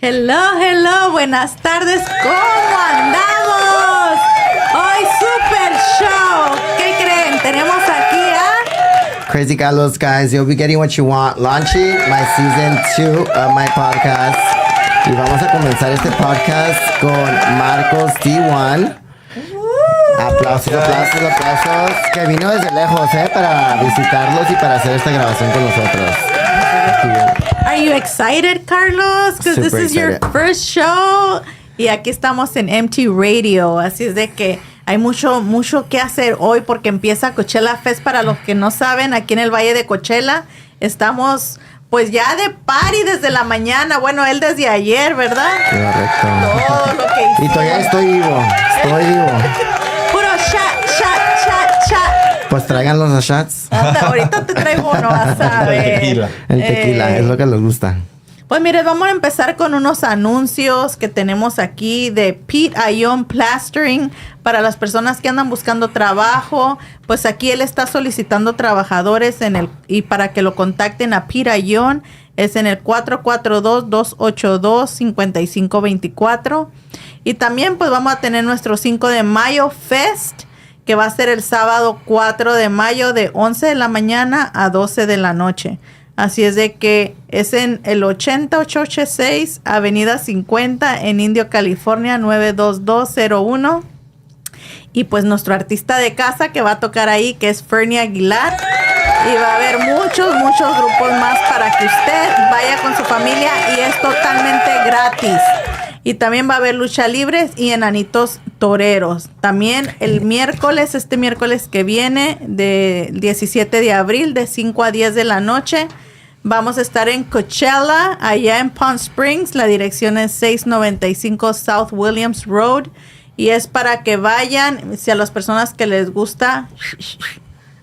Hello, buenas tardes, ¿cómo andamos? Hoy super show, ¿qué creen? Tenemos aquí a... Crazy Carlos, guys, you'll be getting what you want, launching my season 2 of my podcast. Y vamos a comenzar este podcast con Marcos D1. Aplausos, que vino desde lejos, para visitarlos y para hacer esta grabación con nosotros. Are you excited, Carlos? Because this is your first show. Y aquí estamos en MT Radio. Así es de que hay mucho que hacer hoy porque empieza Coachella Fest. Para los que no saben, aquí en el Valle de Coachella estamos pues ya de party desde la mañana. Bueno, él desde ayer, ¿verdad? Correcto. Todo lo que hicimos. Y todavía estoy vivo. Puro shot. Pues traigan los shots. Ahorita te traigo uno, vas a ver. El tequila, es lo que les gusta. Pues mire, vamos a empezar con unos anuncios que tenemos aquí de Pete Ayón Plastering. Para las personas que andan buscando trabajo, pues aquí él está solicitando trabajadores y para que lo contacten a Pete Ayón es en el 442-282-5524. Y también pues vamos a tener nuestro 5 de mayo Fest, que va a ser el sábado 4 de mayo de 11 de la mañana a 12 de la noche. Así es de que es en el 80886 Avenida 50 en Indio, California, 92201. Y pues nuestro artista de casa que va a tocar ahí, que es Fernie Aguilar. Y va a haber muchos grupos más para que usted vaya con su familia y es totalmente gratis. Y también va a haber lucha libres y enanitos toreros. También el miércoles, este miércoles que viene, del 17 de abril, de 5 a 10 de la noche, vamos a estar en Coachella, allá en Palm Springs. La dirección es 695 South Williams Road. Y es para que vayan, si a las personas que les gusta,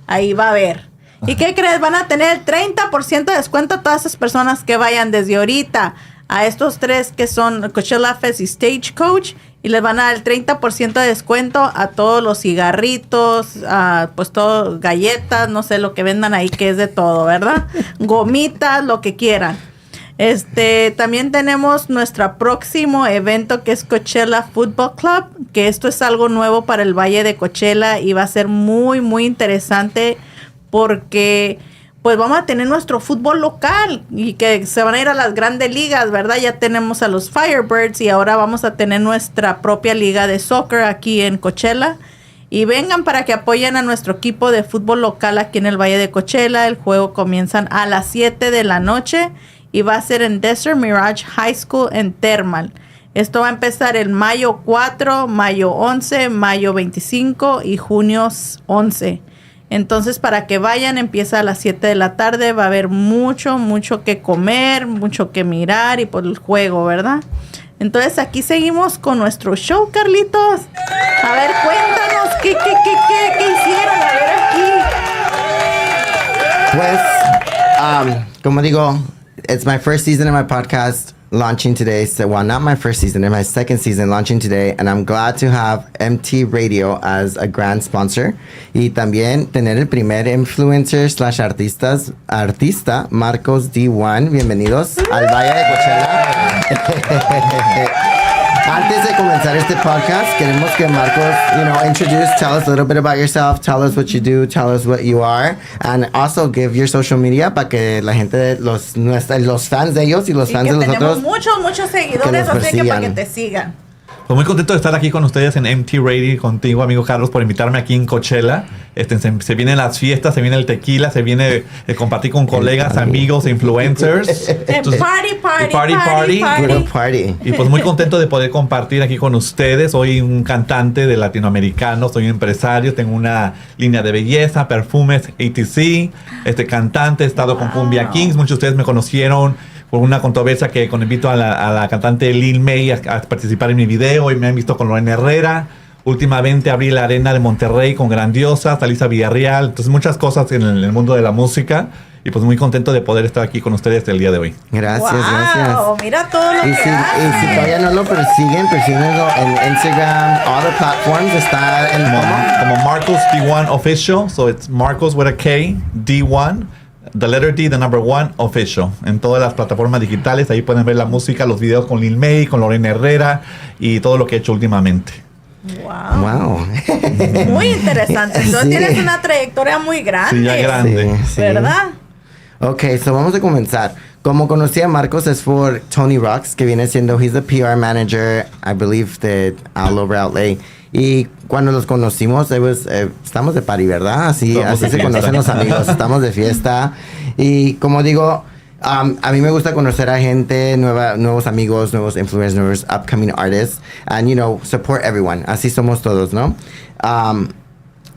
ahí va a haber. ¿Y qué crees? Van a tener 30% de descuento a todas esas personas que vayan desde ahorita a estos tres que son Coachella Fest y Stagecoach, y les van a dar el 30% de descuento a todos los cigarritos, pues todo, galletas, no sé, lo que vendan ahí, que es de todo, ¿verdad? Gomitas, lo que quieran. También tenemos nuestro próximo evento, que es Coachella Football Club, que esto es algo nuevo para el Valle de Coachella y va a ser muy interesante porque pues vamos a tener nuestro fútbol local y que se van a ir a las grandes ligas, ¿verdad? Ya tenemos a los Firebirds y ahora vamos a tener nuestra propia liga de soccer aquí en Coachella. Y vengan para que apoyen a nuestro equipo de fútbol local aquí en el Valle de Coachella. El juego comienzan a las 7 de la noche y va a ser en Desert Mirage High School en Thermal. Esto va a empezar en mayo 4, mayo 11, mayo 25 y junio 11. Entonces, para que vayan, empieza a las 7 de la tarde. Va a haber mucho que comer, mucho que mirar y por el juego, ¿verdad? Entonces, aquí seguimos con nuestro show, Carlitos. A ver, cuéntanos, ¿qué hicieron? A ver aquí. Pues, como digo, it's my first season of my podcast launching today. So, well, not my first season, it's my second season launching today. And I'm glad to have MT Radio as a grand sponsor. Y también tener el primer influencer / artista, Marcos D1. Bienvenidos al Valle de Coachella. Antes de comenzar este podcast, queremos que Marcos, tell us a little bit about yourself, tell us what you do, tell us what you are, and also give your social media para que la gente, los fans de ellos y los fans de los otros, muchos seguidores, así que para que te sigan. Pues muy contento de estar aquí con ustedes en MT Radio, contigo, amigo Carlos, por invitarme aquí en Coachella. Se vienen las fiestas, se viene el tequila, se viene compartir con colegas, amigos, influencers. Party. Y pues muy contento de poder compartir aquí con ustedes. Soy un cantante de latinoamericano, soy un empresario, tengo una línea de belleza, perfumes, ATC. Cantante, he estado con Cumbia Kings. Muchos de ustedes me conocieron por una controversia que invito a la cantante Lil May a participar en mi video, y me han visto con Lorena Herrera. Últimamente abrí la Arena de Monterrey con Grandiosa, Salisa Villarreal. Entonces muchas cosas en el mundo de la música. Y pues muy contento de poder estar aquí con ustedes el día de hoy. Gracias. Mira todo lo que hace. Y si todavía no lo persíguenlo en Instagram, all the platforms, está en como Marcos D1 Official. So it's Marcos with a K, D1. the letter D, the number 1 official. En todas las plataformas digitales, ahí pueden ver la música, los videos con Lil May, con Lorena Herrera y todo lo que he hecho últimamente. Wow. Muy interesante. Entonces Sí. tienes una trayectoria muy grande. Sí, ya grande. Sí. ¿Verdad? Ok, so vamos a comenzar. Como conocí a Marcos es por Tony Rocks, que viene siendo, he's the PR manager, I believe, that all over LA. Y cuando los conocimos, estamos de party, ¿verdad? Así Estamos de se fiesta. conocen los amigos, estamos de fiesta. Y como digo, a mí me gusta conocer a gente nueva, nuevos amigos, nuevos influencers, nuevos upcoming artists, and, you know, support everyone. Así somos todos, ¿no?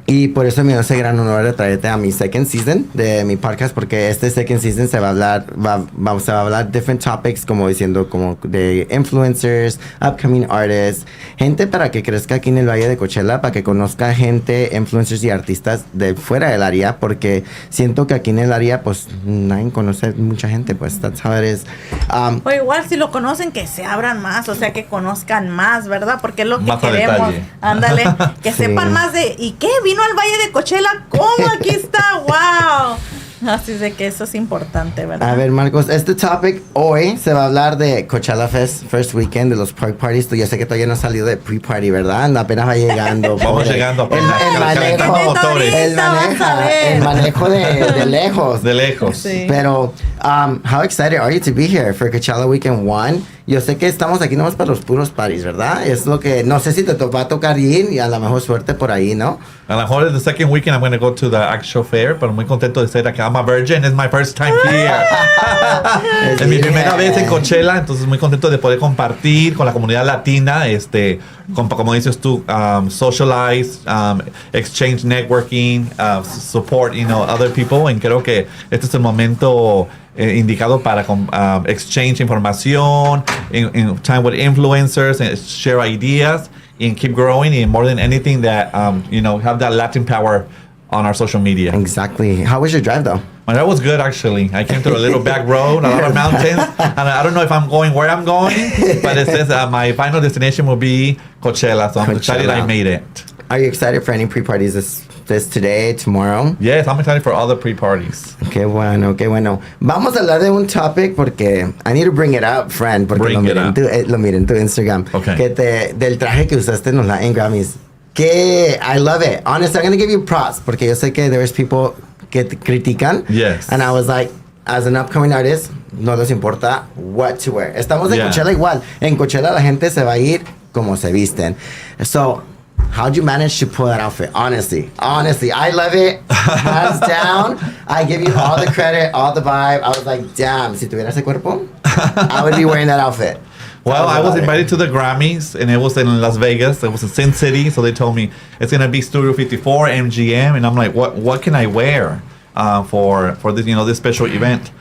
Y por eso me hace gran honor de traerte a mi second season de mi podcast, porque este second season se va a hablar, se va a hablar different topics, como diciendo, como de influencers, upcoming artists, gente para que crezca aquí en el Valle de Coachella, para que conozca gente, influencers y artistas de fuera del área, porque siento que aquí en el área, pues, nadie conoce mucha gente, pues, that's how it is. O igual si lo conocen, que se abran más, o sea, que conozcan más, ¿verdad? Porque es lo que Más a queremos. detalle. Ándale, que Sí. sepan más de, ¿y qué? ¿Vino al Valle de Coachella? ¿Cómo? Aquí está, wow. Así de que eso es importante, ¿verdad? A ver, Marcos, este topic hoy se va a hablar de Coachella Fest First Weekend, de los pre-parties. Tú ya sé que todavía no has salido de pre-party, ¿verdad? Apenas va llegando. Vamos pobre. llegando apenas. El Calentando manejo, motores. Vas a ver. el manejo de lejos. De lejos. Sí. Pero, how excited are you to be here for Coachella Weekend 1? Yo sé que estamos aquí nomás para los puros parties, ¿verdad? Es lo que, no sé si te va a tocar ir y a lo mejor suerte por ahí, ¿no? A lo mejor the second weekend I'm going to go to the actual fair, pero muy contento de ser aquí. I'm a virgin, it's my first time here. Es mi primera vez en Coachella, entonces muy contento de poder compartir con la comunidad latina, como dices tú, socialize, exchange networking, support, you know, other people. Y creo que este es el momento indicado para exchange información, in time with influencers, and share ideas, and keep growing. And more than anything, that you know, have that Latin power on our social media. Exactly. How was your drive, though? Well, that was good, actually. I came through a little back road, a lot of mountains, and I don't know if I'm going where I'm going, but it says my final destination will be Coachella, so I'm excited I made it. Are you excited for any pre-parties this today, tomorrow? Yes, I'm excited for all the pre-parties. Qué bueno, qué bueno. Vamos a hablar de un topic porque I need to bring it up, friend, porque Bring it up. Lo miré en tu Instagram. Okay. Del traje que usaste en los Latin Grammys. Que I love it. Honestly, I'm going to give you props porque yo sé que there's people que te critican. Yes. And I was like, as an upcoming artist, no les importa what to wear. Estamos en Yeah. Coachella igual. En Coachella la gente se va a ir como se visten. So, how'd you manage to pull that outfit? Honestly, I love it. Hands down. I give you all the credit, all the vibe. I was like, damn, si tuviera ese cuerpo, I would be wearing that outfit. Well, I was about it. invited to the Grammys, and it was in Las Vegas. It was in Sin City, so they told me it's gonna be Studio 54, MGM, and I'm like, what can I wear for this, you know, this special event?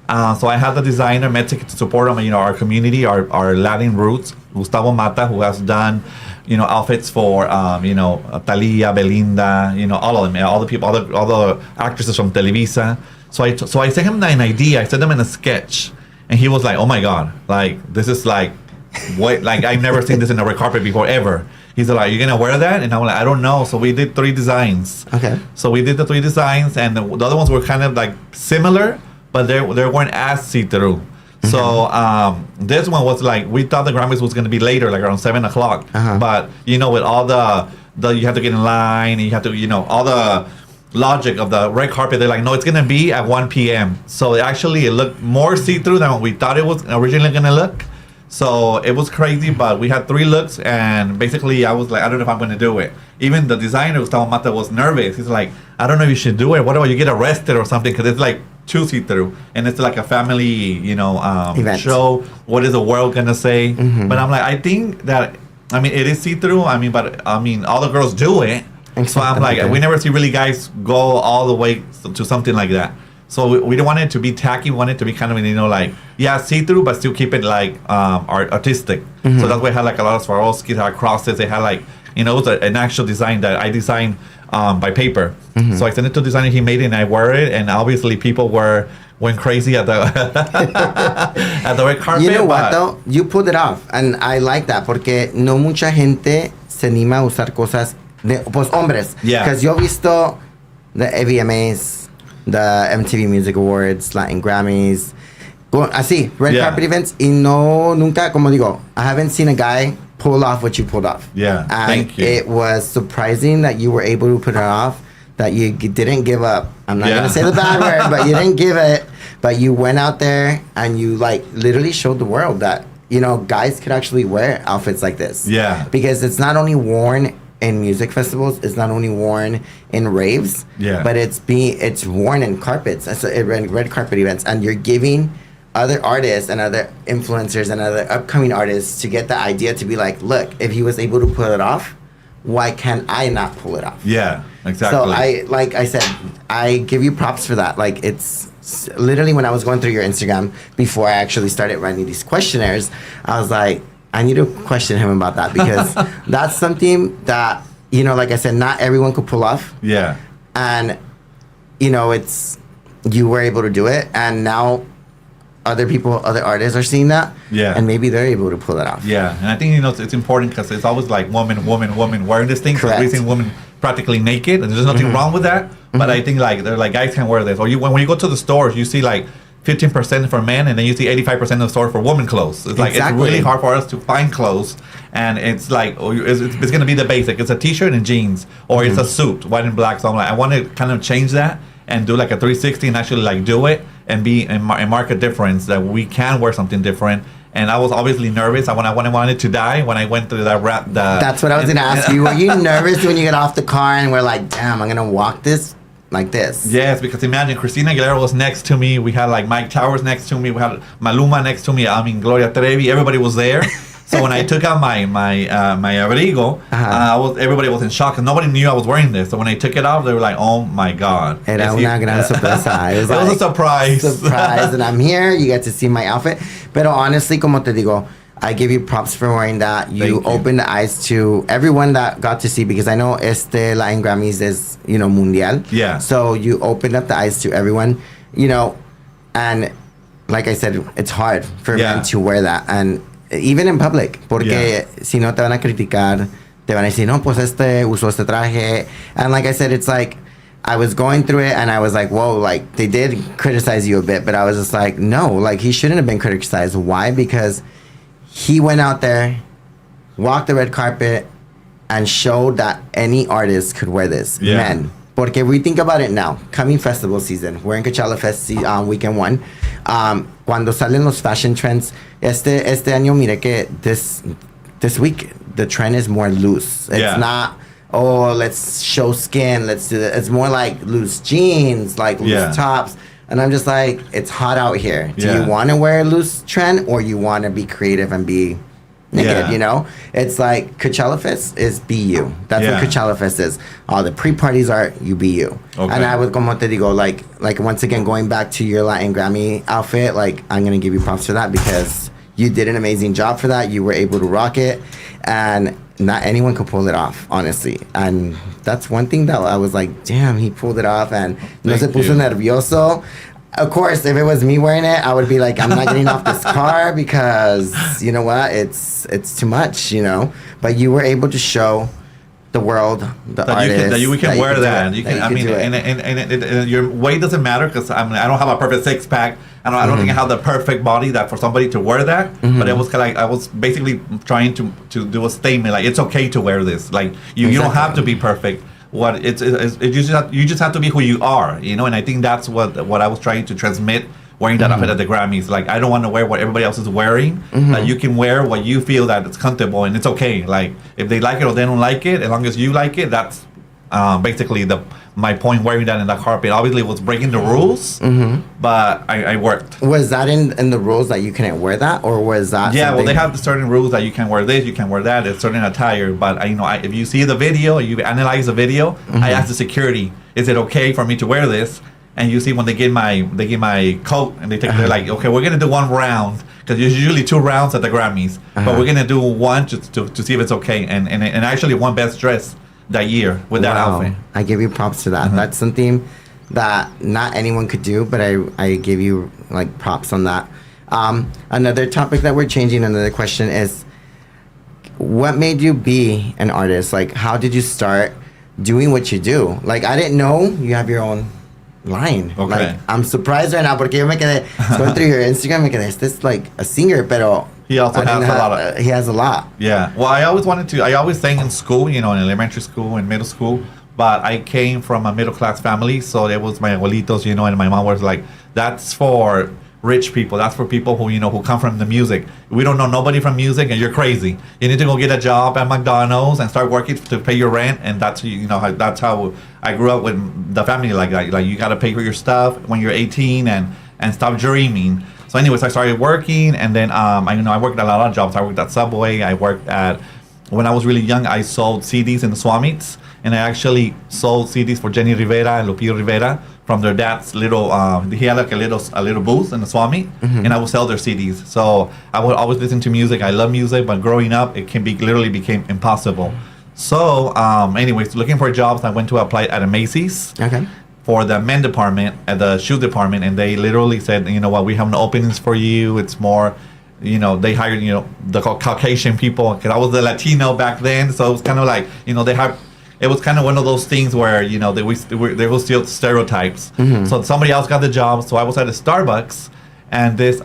So I had the designer Metic to support him, you know, our community, our Latin roots, Gustavo Mata, who has done, you know, outfits for, you know, Thalia, Belinda, you know, all of them, all the people, all the actresses from Televisa. So I sent him an idea. I sent him in a sketch, and he was like, "Oh my God, like this is like, what? Like I've never seen this in a red carpet before ever." He's like, "You're gonna wear that?" And I'm like, "I don't know." So we did 3 designs. Okay. So we did the 3 designs, and the other ones were kind of like similar, but they weren't as see-through. So this one was like, we thought the Grammys was going to be later, like around 7 o'clock. But you know, with all the you have to get in line, and you have to, you know, all the logic of the red carpet, they're like, no, it's going to be at 1 p.m. So it looked more see-through than what we thought it was originally going to look. So it was crazy, but we had 3 looks, and basically I was like, I don't know if I'm going to do it. Even the designer, Gustavo Mata, was nervous. He's like, I don't know if you should do it. What about you get arrested or something? Because it's like too see-through, and it's like a family, you know, Event. show. What is the world going to say? But I'm like, I think that, I mean, it is see-through. I mean, but I mean, all the girls do it. So I'm like, we never see really guys go all the way to something like that. So we don't want it to be tacky. We want it to be kind of, you know, like, yeah, see-through, but still keep it like artistic. So that's why I had like a lot of Swarovskis, had crosses. They had like, you know, it was an actual design that I designed by paper. So I sent it to the designer, he made it, and I wear it. And obviously people went crazy at the at the red carpet. You know what though? You pulled it off, and I like that porque no mucha gente se anima a usar cosas de pues hombres. Yeah. Because yo he visto the AVMAs, the MTV Music Awards, Latin Grammys, así, red Yeah. carpet events, y no, nunca, como digo, I haven't seen a guy pull off what you pulled off. Yeah, And thank you. it was surprising that you were able to put it off, that you didn't give up. I'm not Yeah. going to say the bad word, but you didn't give it. But you went out there and you like literally showed the world that, you know, guys could actually wear outfits like this. Yeah. Because it's not only worn in music festivals, it's not only worn in raves, Yeah. but it's worn in carpets, red carpet events, and you're giving other artists and other influencers and other upcoming artists to get the idea to be like, look, if he was able to pull it off, why can't I not pull it off? Yeah, exactly. So like I said, I give you props for that. Like it's literally when I was going through your Instagram before I actually started writing these questionnaires, I was like, I need to question him about that because that's something that, you know, like I said, not everyone could pull off. Yeah. And, you know, you were able to do it. And now other artists are seeing that. Yeah. And maybe they're able to pull it off. Yeah, and I think, you know, it's important because it's always like woman wearing this thing. Correct. We're seeing women practically naked, and there's nothing wrong with that. But I think like they're like guys can wear this. Or when you go to the stores, you see like 15% for men, and then you see 85% of the store for women clothes. It's like Exactly. it's really hard for us to find clothes, and it's like it's gonna be the basic. It's a t-shirt and jeans, or it's a suit, white and black. So I'm like, I want to kind of change that and do like a 360 and actually like do it and be and mark a difference that we can wear something different. And I was obviously nervous. I wanted to die when I went through that rap. That's what I was going to ask you. Were you nervous when you get off the car and were like, damn, I'm going to walk this like this? Yes, because imagine Christina Aguilera was next to me. We had like Mike Towers next to me. We had Maluma next to me. I mean, Gloria Trevi. Everybody was there. So when I took out my abrigo, everybody was in shock and nobody knew I was wearing this. So when I took it off, they were like, "Oh my God!" Era una gran sorpresa. It was a surprise. Surprise, and I'm here. You get to see my outfit. But honestly, como te digo, I give you props for wearing that. You Thank you. opened the eyes to everyone that got to see, because I know Latin Grammys is, you know, mundial. Yeah. So you opened up the eyes to everyone, you know, and like I said, it's hard for Yeah. men to wear that, and even in public, porque si no te van a criticar, te van a decir, no, pues usó este traje. And like I said, it's like, I was going through it and I was like, whoa, like they did criticize you a bit, but I was just like, no, like he shouldn't have been criticized. Why? Because he went out there, walked the red carpet, and showed that any artist could wear this. Yeah. Men. Porque if we think about it now, coming festival season, we're in Coachella Fest weekend 1. Cuando salen los fashion trends, este año mire que this week the trend is more loose. It's Yeah. not, oh, let's show skin, let's do that. It's more like loose jeans, like loose Yeah. tops. And I'm just like, it's hot out here. Do Yeah. you want to wear a loose trend, or you want to be creative and be naked, Yeah. you know? It's like Coachella Fest is be you. That's Yeah. what Coachella Fest is. All the pre-parties are you be you. Okay. And I was, como te digo, like once again, going back to your Latin Grammy outfit, like I'm going to give you props for that, because you did an amazing job for that. You were able to rock it, and not anyone could pull it off, honestly. And that's one thing that I was like, damn, he pulled it off, and no se Thank puso you. nervioso. Of course, if it was me wearing it, I would be like, I'm not getting off this car, because you know what, it's too much, you know. But you were able to show the world, the artists, we can wear do that. it, You can. that I you mean, could do it. and your weight doesn't matter, because I mean, I don't have a perfect six pack. I don't think I have the perfect body that for somebody to wear that. But it was kind of like I was basically trying to do a statement, like it's okay to wear this. Like you don't have to be perfect. What you just have to be who you are, you know. And I think that's what I was trying to transmit wearing that outfit at the Grammys. Like, I don't want to wear what everybody else is wearing. Like, you can wear what you feel that it's comfortable, and it's okay. Like, if they like it or they don't like it, as long as you like it, that's basically my point wearing that in the carpet. Obviously, it was breaking the rules, but I worked. Was that in the rules that you couldn't wear that, or was that? Yeah, well, something- they have certain rules that you can wear this, you can wear that. It's certain attire, but if you see the video, you analyze the video. I asked the security, "Is it okay for me to wear this?" And you see when they get my coat, and they're like, "Okay, we're gonna do one round, because there's usually 2 rounds at the Grammys, but we're gonna do one just to see if it's okay." And actually won Best Dress that year with that Wow. outfit. I give you props to that. That's something that not anyone could do, but I give you like props on that. Another topic that we're changing, another question is, what made you be an artist? Like, how did you start doing what you do? Like, I didn't know you have your own line. Okay. Like, I'm surprised right now porque yo me quedé going through your Instagram. Me quedé, este es like a singer, pero He also I didn't has a lot have- he has a lot. Yeah. Well, I always sang in school, in elementary school and middle school, but I came from a middle class family, so it was my abuelitos, and my mom was like, that's for rich people. That's for people who, who come from the music. We don't know nobody from music and you're crazy. You need to go get a job at McDonald's and start working to pay your rent. And that's, that's how I grew up with the family like that. Like, you got to pay for your stuff when you're 18 and stop dreaming. So anyways, I started working, and then I worked at a lot of jobs. I worked at Subway. When I was really young, I sold CDs in the swap meets, and I actually sold CDs for Jenny Rivera and Lupillo Rivera from their dad's little. He had like a little booth in the swap meet, and I would sell their CDs. So I would always listen to music. I love music, but growing up, it literally became impossible. So anyways, looking for jobs, I went to apply at a Macy's. Okay. For the men department at the shoe department, and they literally said, you know what, we have no openings for you. It's more, they hired, the Caucasian people, because I was the Latino back then, so it was kind of like, it was kind of one of those things where, there was still stereotypes. So somebody else got the job, so I was at a Starbucks, and this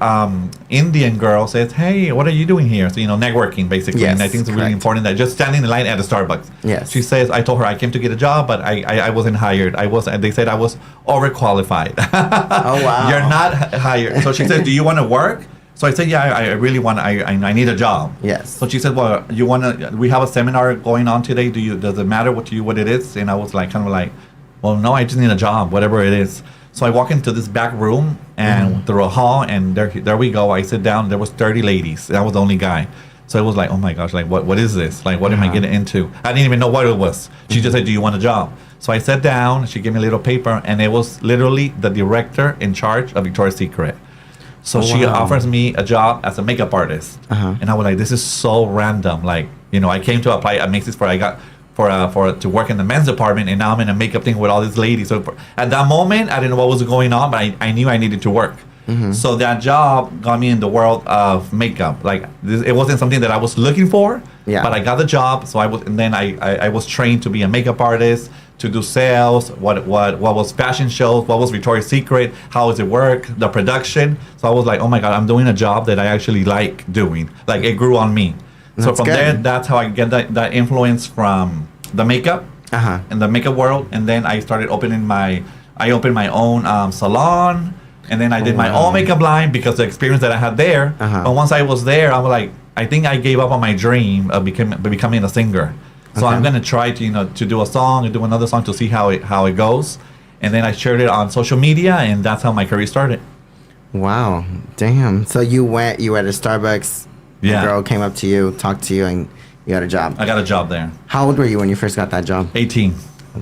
Indian girl says, hey, what are you doing here? So, networking, basically. Yes, and I think it's really correct. important that just standing in line at a Starbucks. Yes. She says, I told her I came to get a job, but I wasn't hired. They said I was overqualified. Oh, wow. You're not hired. So she said, do you want to work? So I said, yeah, I really want, I need a job. Yes. So she said, well, we have a seminar going on today. Does it matter what it is? And I was like, kind of like, well, no, I just need a job, whatever it is. So I walk into this back room and through a hall, and there we go. I sit down. There was 30 ladies. And I was the only guy. So it was like, oh my gosh, like what is this? Like, what am I getting into? I didn't even know what it was. She just said, do you want a job? So I sat down. She gave me a little paper, and it was literally the director in charge of Victoria's Secret. So she offers me a job as a makeup artist, and I was like, this is so random. Like, I came to apply at Macy's to work in the men's department, and now I'm in a makeup thing with all these ladies. So at that moment, I didn't know what was going on, but I knew I needed to work. So that job got me in the world of makeup. Like, it wasn't something that I was looking for, but I got the job. So I was trained to be a makeup artist, to do sales, what was fashion shows, what was Victoria's Secret, how does it work, the production. So I was like, oh my God, I'm doing a job that I actually like doing. Like, it grew on me. So from there, that's how I get that influence from the makeup and the makeup world. And then I started opened my own salon, and then I did my own makeup line because the experience that I had there. But once I was there, I was like, I think I gave up on my dream of becoming a singer. So I'm gonna try to do a song and do another song to see how it goes. And then I shared it on social media, and that's how my career started. Wow, damn. So you were at a Starbucks. Yeah. A girl came up to you, talked to you, and you got a job. I got a job there. How old were you when you first got that job? 18.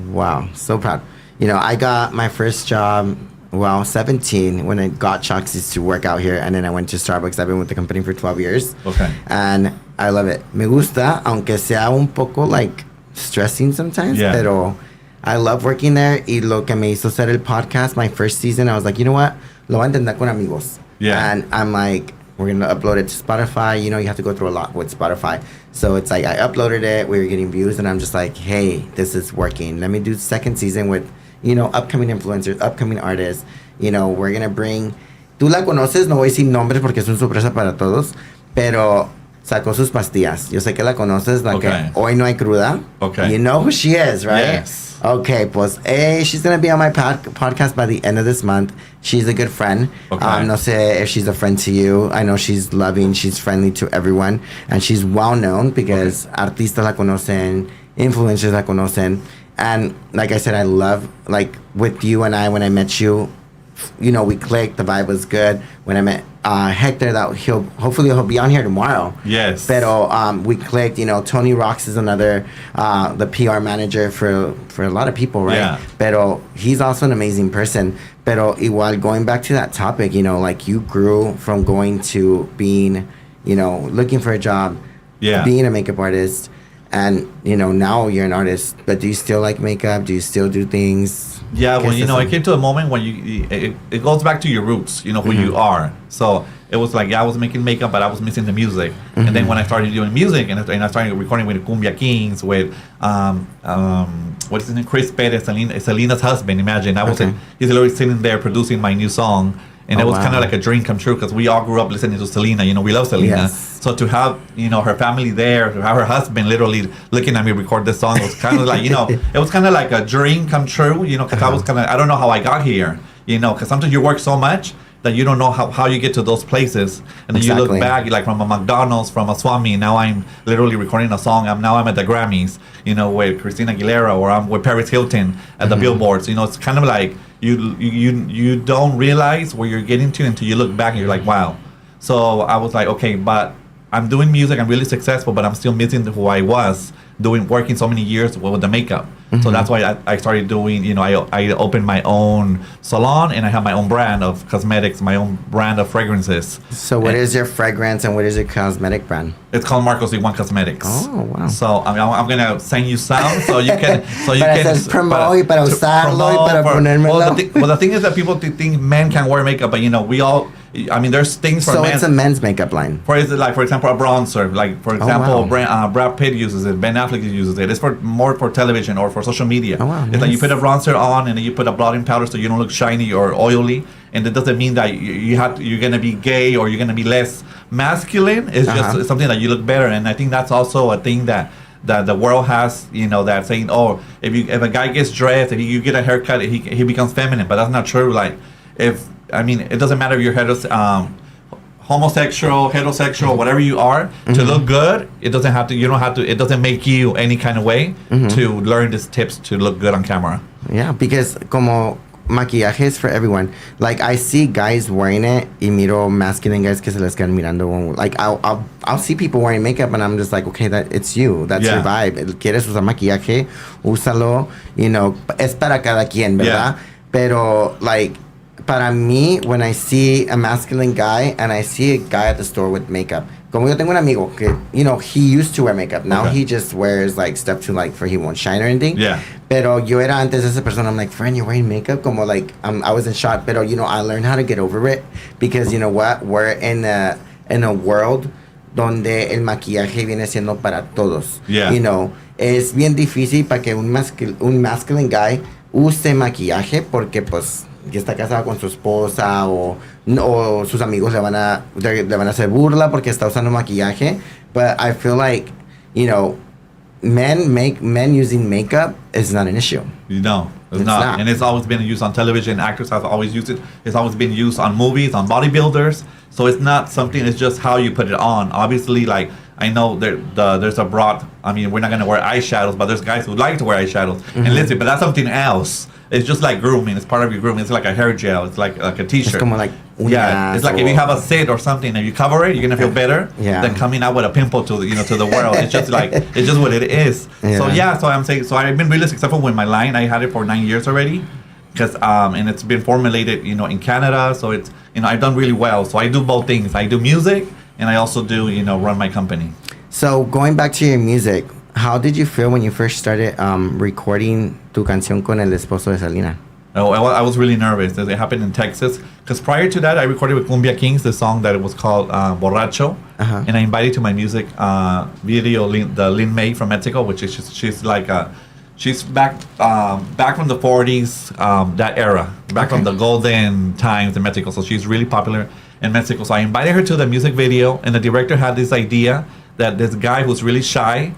Wow, so proud. I got my first job, 17, when I got Choxy's to work out here, and then I went to Starbucks. I've been with the company for 12 years. Okay. And I love it. Me gusta, aunque sea un poco like stressing sometimes, pero I love working there. Y lo que me hizo hacer el podcast, my first season, I was like, you know what? Lo voy a intentar con amigos. Yeah. And I'm like, we're going to upload it to Spotify. You have to go through a lot with Spotify. So it's like I uploaded it. We were getting views. And I'm just like, hey, this is working. Let me do second season with, upcoming influencers, upcoming artists. We're going to bring... Tú la conoces. No voy a decir nombres porque es una sorpresa para todos. Pero sacó sus pastillas. Yo sé que la conoces. La que hoy no hay cruda. Okay. You know who she is, right? Yes. Okay, pues, she's going to be on my podcast by the end of this month. She's a good friend. Okay. No sé if she's a friend to you. I know she's loving, she's friendly to everyone. And she's well known because artistas la conocen, influencers la conocen. And like I said, I love, like, with you and I, when I met you, we clicked, the vibe was good. When I met Hector, hopefully he'll be on here tomorrow. Yes. Pero we clicked, Tony Rocks is another, the PR manager for a lot of people, right? Yeah. Pero he's also an amazing person. Pero igual, going back to that topic, like you grew from going to being, looking for a job, being a makeup artist, and, now you're an artist. But do you still like makeup? Do you still do things? Yeah, well, it came to a moment when it goes back to your roots, who you are. So it was like, yeah, I was making makeup, but I was missing the music. And then when I started doing music and I started recording with Cumbia Kings, with what is his name, Chris Perez, Selena's husband. Imagine he's literally sitting there producing my new song. And it was kind of like a dream come true because we all grew up listening to Selena. We love Selena. Yes. So to have, her family there, to have her husband literally looking at me record this song was kind of like, it was kind of like a dream come true, because I was I don't know how I got here, because sometimes you work so much that you don't know how you get to those places. And then you look back, like from a McDonald's, from a Swami, now I'm literally recording a song. I'm at the Grammys, with Christina Aguilera, or I'm with Paris Hilton at the billboards. It's kind of like you don't realize where you're getting to until you look back and you're like, wow. So I was like, okay, but I'm doing music, I'm really successful, but I'm still missing who I was working so many years with the makeup. So that's why I started doing, I opened my own salon and I have my own brand of cosmetics, my own brand of fragrances. So what is your fragrance and what is your cosmetic brand? It's called Marcos Iguan Cosmetics. Oh, wow. So I'm going to send you some so you can... promote y para usarlo y para ponérmelo. Well, the thing is that people think men can wear makeup, but we all... there's things for men. So it's a men's makeup line. For example, a bronzer. Brad Pitt uses it. Ben Affleck uses it. It's more for television or for social media. Oh, wow, it's like you put a bronzer on and then you put a blotting powder so you don't look shiny or oily. And it doesn't mean that you're gonna be gay or you're gonna be less masculine. It's just something that you look better. And I think that's also a thing that the world has, that saying, oh, if a guy gets dressed, if you get a haircut, he becomes feminine. But that's not true. Like it doesn't matter if you're homosexual, heterosexual, whatever you are, to look good, it doesn't make you any kind of way to learn these tips to look good on camera. Yeah, because como maquillaje is for everyone. Like I see guys wearing it y miro masculine guys que se les quedan mirando. Like I'll see people wearing makeup and I'm just like, okay, it's you. That's your vibe. ¿Quieres usar maquillaje? Úsalo. Es para cada quien, ¿verdad? Pero like para mí, when I see a masculine guy and I see a guy at the store with makeup, como yo tengo un amigo que, he used to wear makeup. Now he just wears like stuff for he won't shine or anything. Yeah. Pero yo era antes esa persona. I'm like, friend, you're wearing makeup? Como like, I was in shock. Pero, I learned how to get over it because, you know what? We're in a world donde el maquillaje viene siendo para todos. Yeah. Es bien difícil para que un masculine guy use maquillaje porque, pues, que está casado con su esposa o sus amigos le van a hacer burla porque está usando maquillaje. But I feel like, men using makeup is not an issue. No, it's not. And it's always been used on television. Actors have always used it. It's always been used on movies, on bodybuilders. So it's not something, it's just how you put it on. Obviously, like, I know there's a broad, we're not going to wear eyeshadows, but there's guys who like to wear eyeshadows. And listen, but that's something else. It's just like grooming. It's part of your grooming. It's like a hair gel. It's like a t-shirt. It's como like it's like if you have a zit or something and you cover it, you're gonna feel better than coming out with a pimple to the world. It's just what it is. Yeah. So I'm saying, so I've been really successful with my line. I had it for 9 years already, because and it's been formulated in Canada. So it's I've done really well. So I do both things. I do music and I also do run my company. So going back to your music, how did you feel when you first started recording tu canción con el esposo de Selena? Oh, I was really nervous. It happened in Texas. Because prior to that, I recorded with Cumbia Kings, the song that was called Borracho. And I invited to my music video the Lin May from Mexico, which is she's back from the 40s, that era, back from the golden times in Mexico. So she's really popular in Mexico. So I invited her to the music video, and the director had this idea that this guy who's really shy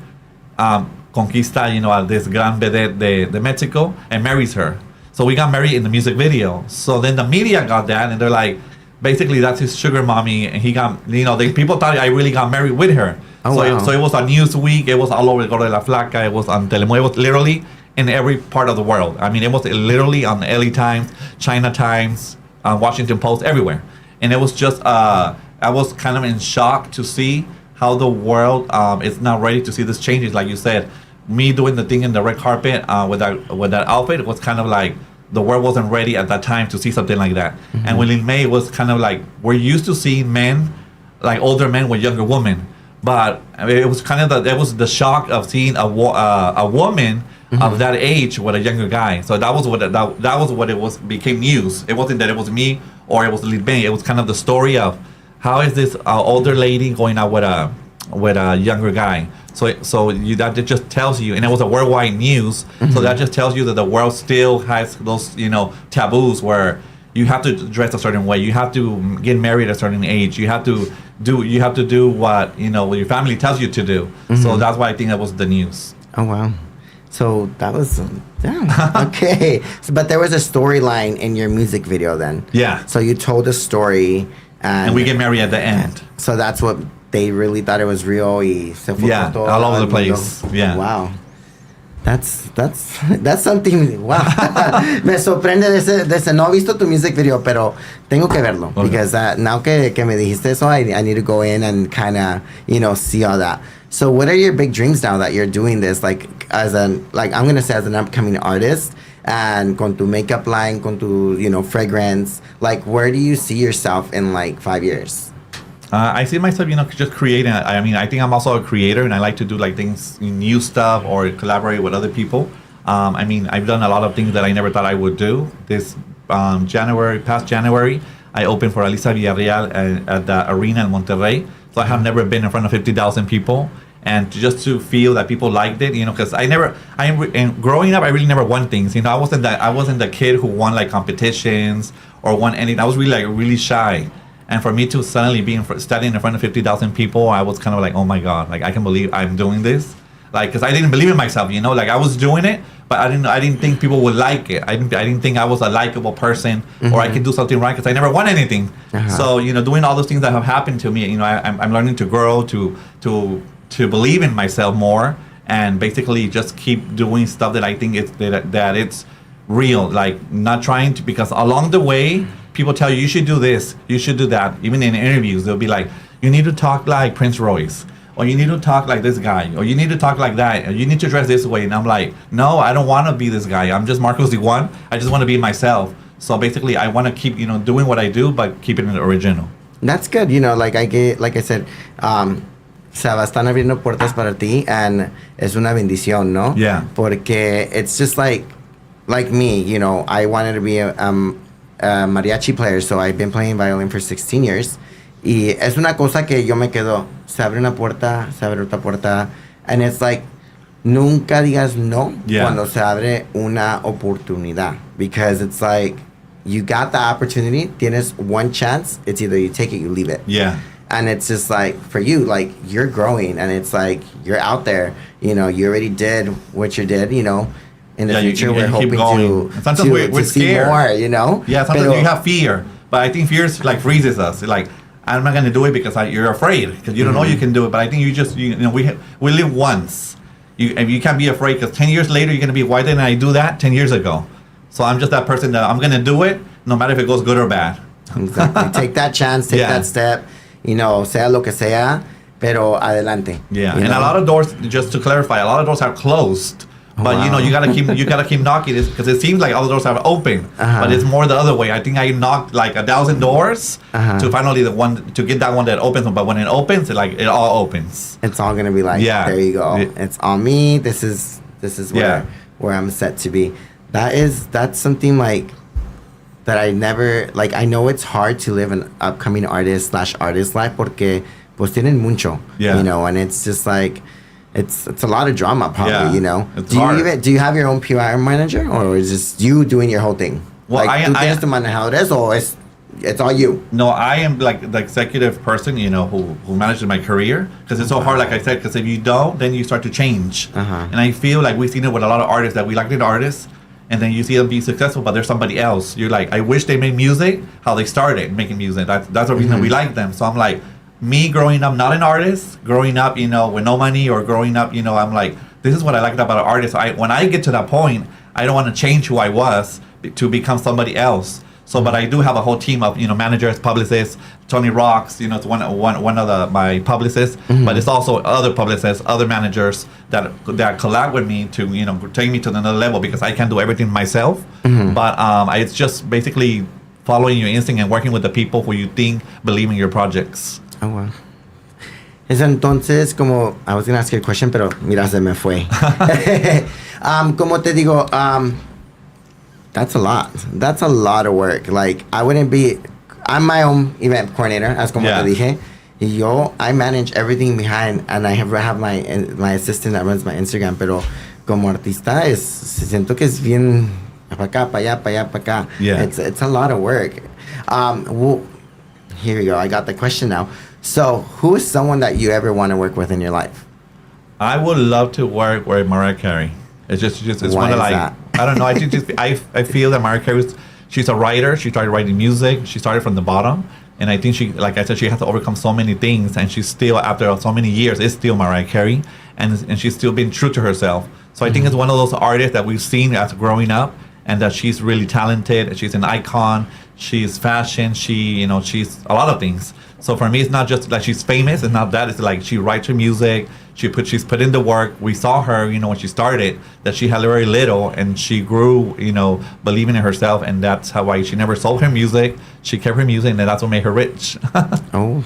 conquista, this gran vedette de Mexico and marries her. So we got married in the music video. So then the media got that, and they're like, basically that's his sugar mommy, and he got, people thought I really got married with her. So it was on Newsweek, it was all over Gordo de la Flaca, it was on Telemundo, it was literally in every part of the world. It was literally on LA Times, China Times, Washington Post, everywhere. And it was just, I was kind of in shock to see how the world is not ready to see this changes. Like you said, me doing the thing in the red carpet with that outfit was kind of like the world wasn't ready at that time to see something like that. And with Lin May, was kind of like we're used to seeing men, like older men with younger women, but it was kind of it was the shock of seeing a woman of that age with a younger guy. So that was what it was became news. It wasn't that it was me or it was Lin May. It was kind of the story of how is this older lady going out with a younger guy? So that just tells you, and it was a worldwide news. So that just tells you that the world still has those taboos where you have to dress a certain way, you have to get married at a certain age, you have to do what what your family tells you to do. So that's why I think that was the news. Oh wow. So that was okay. But there was a storyline in your music video then. Yeah. So you told a story, And we get married at the end. So that's what they really thought it was real. Y se fue Yeah, por todo all over el the place. mundo. Yeah. Wow. That's something. Wow. Me sorprende de ese. No he visto tu music video, pero tengo que verlo. Okay. Because now que me dijiste eso, I need to go in and kind of, see all that. So what are your big dreams now that you're doing this? Like I'm going to say as an upcoming artist, and con tu makeup line, con tu, fragrance, like where do you see yourself in like 5 years? I see myself, just creating. I mean, I think I'm also a creator, and I like to do like things, new stuff, or collaborate with other people. I mean, I've done a lot of things that I never thought I would do. This past January, I opened for Alisa Villarreal at the arena in Monterrey. So I have never been in front of 50,000 people, and just to feel that people liked it, because and growing up, I really never won things. I wasn't the kid who won like competitions or won anything. I was really shy. And for me to suddenly be standing in front of 50,000 people, I was kind of like, oh my God, like I can believe I'm doing this. Like, cause I didn't believe in myself, like I was doing it, but I didn't think people would like it. I didn't think I was a likable person or I could do something right because I never won anything. So, doing all those things that have happened to me, I'm learning to grow, to believe in myself more, and basically just keep doing stuff that I think that it's real, like not trying to, because along the way, people tell you should do this, you should do that. Even in interviews, they'll be like, you need to talk like Prince Royce, or you need to talk like this guy, or you need to talk like that, or you need to dress this way. And I'm like, no, I don't want to be this guy. I'm just Marcos D1. I just want to be myself. So basically, I want to keep, doing what I do, but keep it in the original. That's good. Like I said, se están abriendo puertas para ti, and es una bendición, ¿no? Yeah. Porque it's just like me, I wanted to be a mariachi player, so I've been playing violin for 16 years. Y es una cosa que yo me quedo, se abre una puerta, se abre otra puerta, and it's like, nunca digas no cuando se abre una oportunidad, because it's like, you got the opportunity, tienes one chance, it's either you take it, you leave it. Yeah. And it's just like, for you, like, you're growing, and it's like, you're out there, you already did what you did, in the future, we're hoping to see scared. more, Yeah, sometimes you have fear, but I think fear like freezes us. Like, I'm not going to do it because you're afraid, because you don't know you can do it. But I think you just, we live once. You can't be afraid, because 10 years later, you're going to be, why didn't I do that 10 years ago? So I'm just that person that I'm going to do it, no matter if it goes good or bad. Exactly. Take that chance, take that step, sea lo que sea, pero adelante. Yeah, and a lot of doors, just to clarify, a lot of doors are closed. But you gotta keep knocking this, because it seems like all the doors are open, but it's more the other way. I think I knocked like 1,000 doors to finally to get that one that opens. But when it opens, it all opens. It's all gonna be like, there you go. It's on me. This is where I'm set to be. That's something like that I never like. I know it's hard to live an upcoming artist / artist life porque pues tienen mucho, and it's just like. It's a lot of drama, probably, It's hard. Do you have your own PR manager, or is just you doing your whole thing? Well, like, tú tienes to manejar eso, or it's all you? No, I am like the executive person, who manages my career, because it's so hard, like I said, because if you don't, then you start to change. And I feel like we've seen it with a lot of artists, that we like the artists, and then you see them be successful, but there's somebody else. You're like, I wish they made music how they started making music. That's the reason we like them. So I'm like, me growing up not an artist, growing up with no money, or growing up I'm like, this is what I liked about an artist. When I get to that point, I don't want to change who I was to become somebody else. So but I do have a whole team of managers, publicists. Tony Rocks, it's one of my publicists, but it's also other publicists, other managers that collab with me to take me to another level, because I can't do everything myself. But it's just basically following your instinct and working with the people who you think believe in your projects. Oh, wow. Es entonces como, I was going to ask you a question, pero mira, se me fue. Como te digo, that's a lot. That's a lot of work. Like, I I'm my own event coordinator, as como te dije. Y yo, I manage everything behind, and I have my assistant that runs my Instagram. Pero como artista, siento que es bien para acá, para allá, para allá, para acá. Yeah. It's a lot of work. Here we go. I got the question now. So, who is someone that you ever want to work with in your life? I would love to work with Mariah Carey. It's it's Why one of is like that? I don't know. I think I feel that Mariah Carey she's a writer. She started writing music. She started from the bottom, and I think she, like I said, she has to overcome so many things, and she's still, after so many years, is still Mariah Carey, and she's still been true to herself. So I think it's one of those artists that we've seen as growing up, and that she's really talented. She's an icon. She's fashion. She's a lot of things. So for me, it's not just like she's famous. It's not that. It's like she writes her music. She's put in the work. We saw her, when she started, that she had very little, and she grew, believing in herself, and that's why she never sold her music. She kept her music, and that's what made her rich. Oh,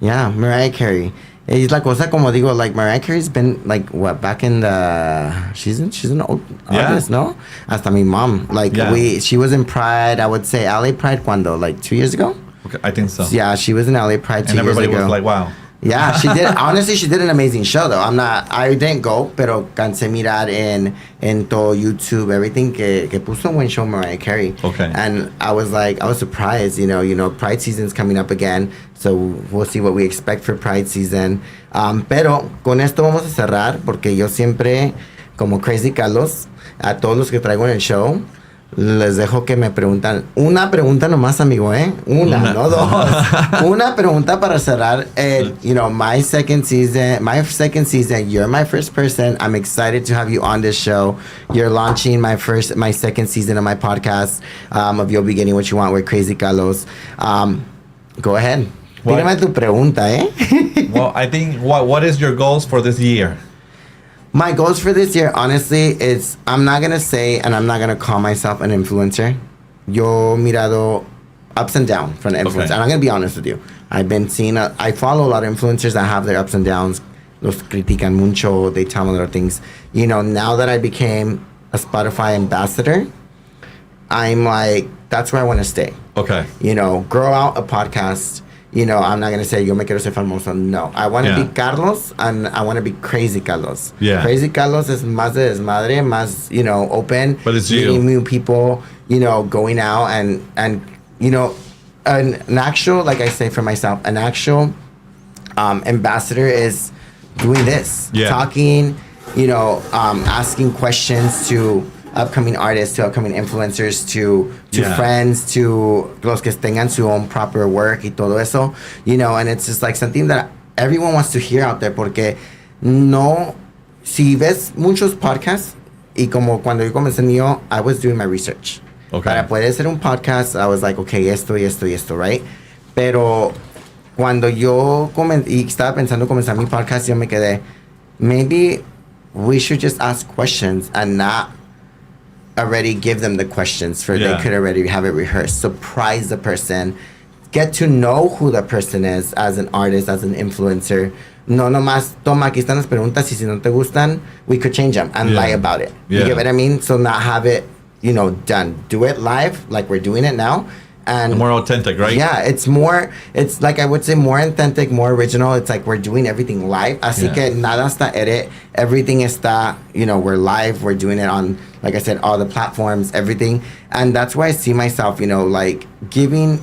yeah, Mariah Carey. Es la cosa, como digo, like Mariah Carey's been like back in the she's an old artist, no? Hasta mi mom, like she was in Pride. I would say LA Pride cuando, like 2 years ago. Okay, I think so. Yeah, she was in LA Pride 2 years ago. And everybody was like, wow. Yeah, she did. Honestly, she did an amazing show, though. I didn't go, pero cansé mirar en todo YouTube, everything que puso un buen show Mariah Carey. Okay. And I was surprised, Pride season's coming up again, so we'll see what we expect for Pride season. Pero con esto vamos a cerrar, porque yo siempre, como Crazy Carlos, a todos los que traigo en el show, les dejo que me preguntan una pregunta nomás, amigo, una, no dos. Una pregunta para cerrar. My second season, you're my first person. I'm excited to have you on this show. You're launching my second season of my podcast, of You'll Be Getting What You Want with Crazy Carlos. Go ahead. Tírame tu pregunta, Well, I think, what is your goals for this year? My goals for this year, honestly, is I'm not going to say, and I'm not going to call myself an influencer. Yo mirado ups and downs from the influencer. Okay. And I'm going to be honest with you. I've been seeing, I follow a lot of influencers that have their ups and downs. Los critican mucho. They tell me little things. Now that I became a Spotify ambassador, I'm like, that's where I want to stay. Okay. Grow out a podcast. I'm not going to say, yo me quiero ser famoso. No. I want to be Carlos, and I want to be Crazy Carlos. Yeah. Crazy Carlos is más de desmadre, más, open. But it's meeting you. new people, going out and an actual, like I say for myself, an actual ambassador is doing this. Yeah. Talking, asking questions to upcoming artists, to upcoming influencers, to friends, to los que tengan su own proper work y todo eso, and it's just like something that everyone wants to hear out there, porque no, si ves muchos podcasts, y como cuando yo comencé mío, I was doing my research. Okay. Para poder hacer un podcast, I was like, okay, esto y esto y esto, right? Pero cuando yo estaba pensando comenzar mi podcast, yo me quedé, maybe we should just ask questions and not already give them the questions they could already have it rehearsed. Surprise the person. Get to know who the person is as an artist, as an influencer. No nomás, toma, aquí están las preguntas, y si no te gustan, we could change them and lie about it. You get what I mean? So not have it, done. Do it live, like we're doing it now. And more authentic, right? Yeah, it's like I would say more authentic, more original. It's like we're doing everything live. Así que nada está edit. Everything está, we're live. We're doing it on, like I said, all the platforms, everything. And that's where I see myself, like giving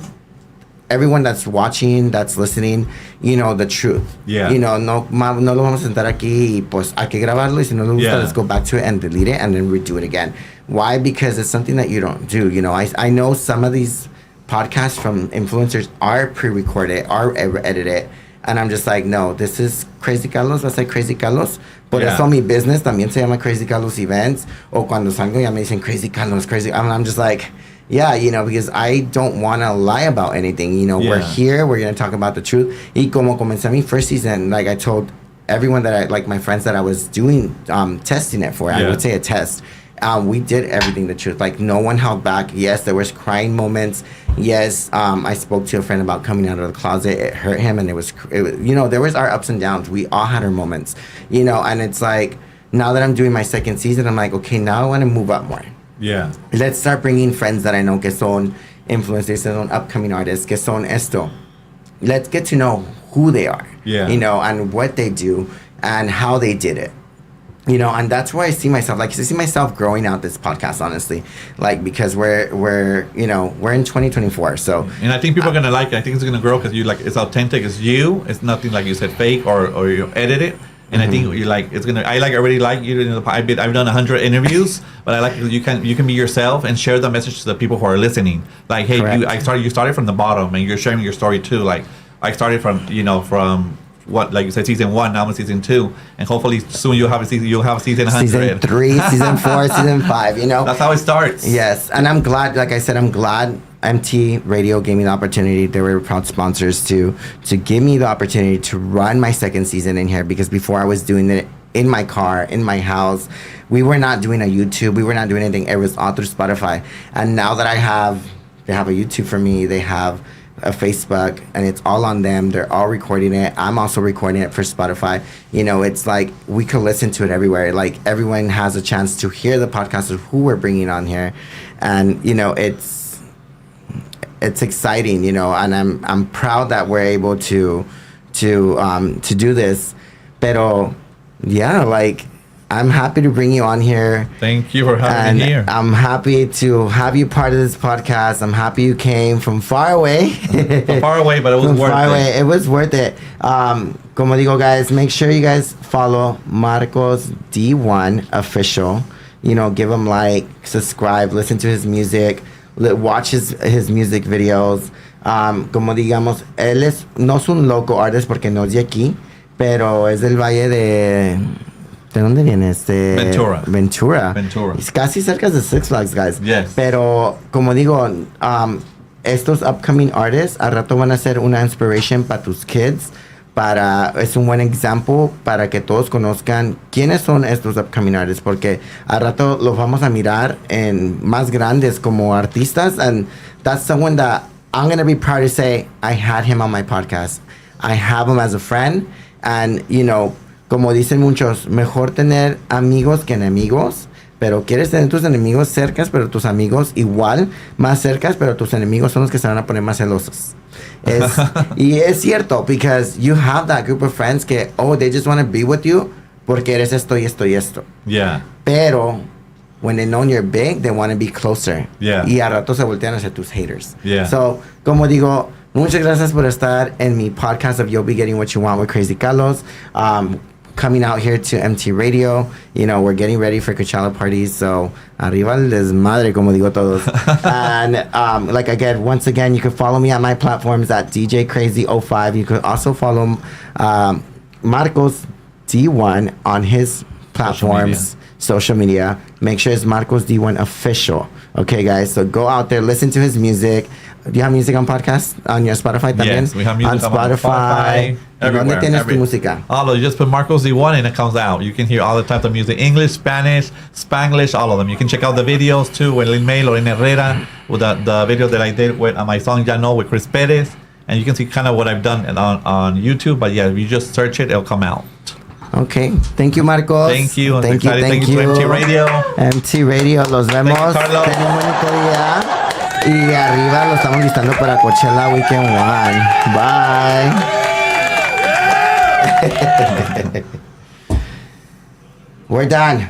everyone that's watching, that's listening, the truth. Yeah. No lo vamos a sentar aquí y pues hay que grabarlo, y si no le gusta, let's go back to it and delete it and then redo it again. Why? Because it's something that you don't do. I know some of these podcasts from influencers are pre-recorded, are edited, and I'm just like, no, this is Crazy Carlos. I say Crazy Carlos. Por eso mi business también se llama Crazy Carlos Events. O cuando salgo ya me dicen Crazy Carlos, Crazy. I'm just like, yeah, because I don't want to lie about anything. We're here. We're going to talk about the truth. Y como comencé mi first season, like I told everyone that my friends that I was doing, testing it for, I would say a test. We did everything the truth. Like, no one held back. Yes, there was crying moments. Yes, I spoke to a friend about coming out of the closet. It hurt him, and it was there was our ups and downs. We all had our moments, and it's like, now that I'm doing my second season, I'm like, okay, now I want to move up more. Yeah. Let's start bringing friends that I know que son, influencers, son upcoming artists, que son esto. Let's get to know who they are, Yeah. you know, and what they do and how they did it. You know, and that's where I see myself. Like, I see myself growing out this podcast, honestly. Like, because we're you know, we're in 2024. So, And I think people are gonna like it. I think it's gonna grow because you like it's authentic. It's you. It's nothing like you said fake or you edit it. And I think you like it's gonna. I already like you. You know, I've done 100 interviews, but I like you can be yourself and share the message to the people who are listening. Like, hey, you started from the bottom and you're sharing your story too. Like, I started from what, like you said, season 1. Now I'm in season 2, and hopefully soon you'll have a season 100. Season 3, season 4, season 5. You know, that's how it starts. Yes, and I'm glad. Like I said, I'm glad MT Radio gave me the opportunity. They were proud sponsors to give me the opportunity to run my second season in here, because before I was doing it in my car, in my house. We were not doing a YouTube. We were not doing anything. It was all through Spotify. And now that they have a YouTube for me. They have a Facebook, and it's all on them. They're all recording it. I'm also recording it for Spotify. You know, it's like we could listen to it everywhere. Like, everyone has a chance to hear the podcast of who we're bringing on here. And, you know, it's exciting, you know, and I'm proud that we're able to do this. Pero yeah, like, I'm happy to bring you on here. Thank you for having me here. I'm happy to have you part of this podcast. I'm happy you came from far away. From far away, but it was worth it. It was worth it. Como digo, guys, make sure you guys follow Marcos D1 Official. You know, give him like, subscribe, listen to his music, watch his music videos. Como digamos, no es un local artist porque no es de aquí, pero es del Valle de... ¿De dónde viene? Ventura. Es casi cerca de Six Flags, guys. Yes. Pero, como digo, estos upcoming artists a rato van a ser una inspiration para tus kids. Es un buen ejemplo para que todos conozcan quiénes son estos upcoming artists, porque a rato los vamos a mirar en más grandes como artistas. And that's someone that I'm going to be proud to say I had him on my podcast. I have him as a friend. And, you know, como dicen muchos, mejor tener amigos que enemigos, pero quieres tener tus enemigos cercas, pero tus amigos igual, más cercas, pero tus enemigos son los que se van a poner más celosos. Y es cierto, because you have that group of friends que, they just want to be with you porque eres esto y esto y esto. Yeah. Pero, when they know you're big, they want to be closer. Yeah. Y a rato se voltean hacia tus haters. Yeah. So, como digo, muchas gracias por estar en mi podcast of You'll Be Getting What You Want with Crazy Carlos. Coming out here to MT Radio. You know, we're getting ready for Coachella parties, so arriba el desmadre, como digo todos. And like again, once again, you can follow me on my platforms at DJ Crazy05. You could also follow Marcos D1 on his platforms, social media. Make sure it's Marcos D1 Official. Okay, guys, so go out there, listen to his music. Do you have music on podcast? On your Spotify también? Yes, we have music on Spotify. Everywhere. ¿Dónde tienes tu música? All of you just put Marcos D1 and it comes out. You can hear all the types of music, English, Spanish, Spanglish, all of them. You can check out the videos too with Lin-May, Lorena Herrera, with the video that I did with my song Ya No with Chris Perez. And you can see kind of what I've done on YouTube. But yeah, if you just search it, it'll come out. Okay. Thank you, Marcos. Thank you. Thank you to MT Radio. MT Radio, los vemos. Thank you, Carlos. Ten un bonito día. Y arriba lo estamos listando para Coachella Weekend 1. Bye. We're done.